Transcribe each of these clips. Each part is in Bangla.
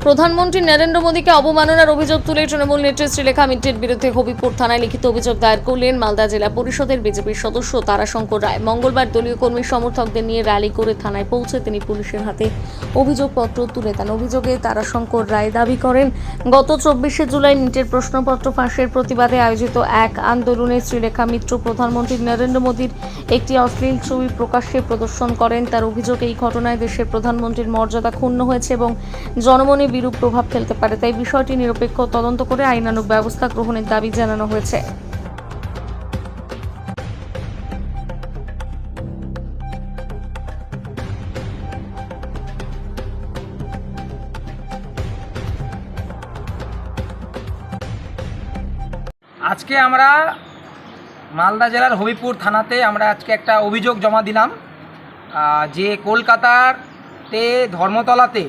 প্রধানমন্ত্রী নরেন্দ্র মোদীকে অবমাননার অভিযোগ তুলে তৃণমূল নেত্রী শ্রীলেখা মিত্রের বিরুদ্ধে হবিপুর থানায় লিখিত অভিযোগ দায়ের করলেন মালদা জেলা পরিষদের বিজেপির সদস্য তারাশঙ্কর রায়। মঙ্গলবার দলীয় কর্মী সমর্থকদের নিয়ে র্যালি করে থানায় পৌঁছে তিনি পুলিশের হাতে অভিযোগপত্র তুলে দেন। অভিযোগে তারাশঙ্কর রায় দাবি করেন, গত 24শে জুলাই নিটের প্রশ্নপত্র ফাঁসের প্রতিবাদে আয়োজিত এক আন্দোলনে শ্রীলেখা মিত্র প্রধানমন্ত্রী নরেন্দ্র মোদীর একটি অশ্লীল ছবি প্রকাশ্যে প্রদর্শন করেন। তার অভিযোগ, এই ঘটনায় দেশের প্রধানমন্ত্রীর মর্যাদা ক্ষুণ্ণ হয়েছে এবং জনমনে বিরূপ প্রভাব ফেলতে পারে। তাই বিষয়টি নিরপেক্ষ তদন্ত করে আইনানুগ ব্যবস্থা গ্রহণের দাবি জানানো হয়েছে। আজকে আমরা মালদা জেলার হবিপুর থানাতে আমরা আজকে একটা অভিযোগ জমা দিলাম যে কলকাতাতে ধর্মতলাতে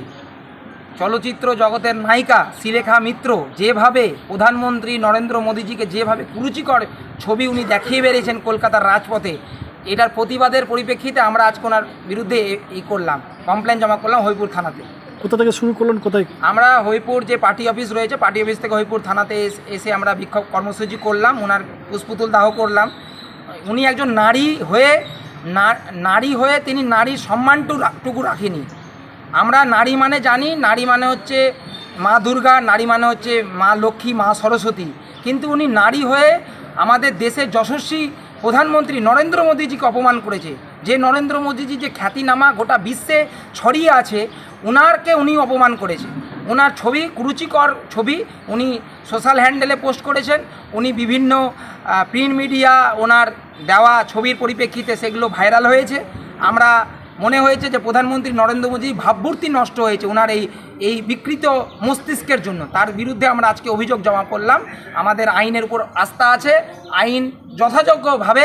চলচ্চিত্র জগতের নায়িকা শ্রীলেখা মিত্র যেভাবে প্রধানমন্ত্রী নরেন্দ্র মোদীজিকে যেভাবে কুরুচিকর ছবি উনি দেখিয়ে বেরিয়েছেন কলকাতার রাজপথে, এটার প্রতিবাদের পরিপ্রেক্ষিতে আমরা আজকে ওনার বিরুদ্ধে কমপ্লেন জমা করলাম হবিপুর থানাতে। কোথা থেকে শুরু করলেন, কোথায়? আমরা হবিপুর যে পার্টি অফিস রয়েছে, পার্টি অফিস থেকে হবিপুর থানাতে এসে আমরা বিক্ষোভ কর্মসূচি করলাম, ওনার পুষ্পতুল দাহ করলাম। উনি একজন নারী হয়ে তিনি নারীর সম্মানটুকু রাখেনি। আমরা নারী মানে জানি, নারী মানে হচ্ছে মা দুর্গা, নারী মানে হচ্ছে মা লক্ষ্মী, মা সরস্বতী, কিন্তু উনি নারী হয়ে আমাদের দেশের যশস্বী প্রধানমন্ত্রী নরেন্দ্র মোদীজিকে অপমান করেছে। যে নরেন্দ্র মোদীজি যে খ্যাতিনামা গোটা বিশ্বে ছড়িয়ে আছে, উনারকে উনি অপমান করেছে। ওনার ছবি, কুরুচিকর ছবি উনি সোশ্যাল হ্যান্ডেলে পোস্ট করেছেন। উনি বিভিন্ন প্রিন্ট মিডিয়া ওনার দেওয়া ছবির পরিপ্রেক্ষিতে সেগুলো ভাইরাল হয়েছে। আমরা মনে হয়েছে যে প্রধানমন্ত্রী নরেন্দ্র মোদী ভাবমূর্তি নষ্ট হয়েছে ওনার এই বিকৃত মস্তিষ্কের জন্য। তার বিরুদ্ধে আমরা আজকে অভিযোগ জমা করলাম। আমাদের আইনের উপর আস্থা আছে, আইন যথাযোগ্যভাবে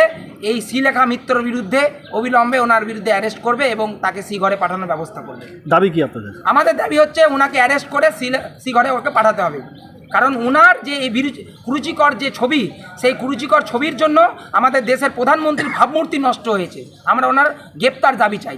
এই শ্রীলেখা মিত্রর বিরুদ্ধে অবিলম্বে ওনার বিরুদ্ধে অ্যারেস্ট করবে এবং তাকে শ্রীঘরে পাঠানোর ব্যবস্থা করবে। দাবি কি আপনাদের? আমাদের দাবি হচ্ছে ওনাকে অ্যারেস্ট করে শ্রীঘরে ওকে পাঠাতে হবে, কারণ ওনার যে এই কুরুচিকর যে ছবি, সেই কুরুচিকর ছবির জন্য আমাদের দেশের প্রধানমন্ত্রীর ভাবমূর্তি নষ্ট হয়েছে। আমরা ওনার গ্রেপ্তার দাবি চাই।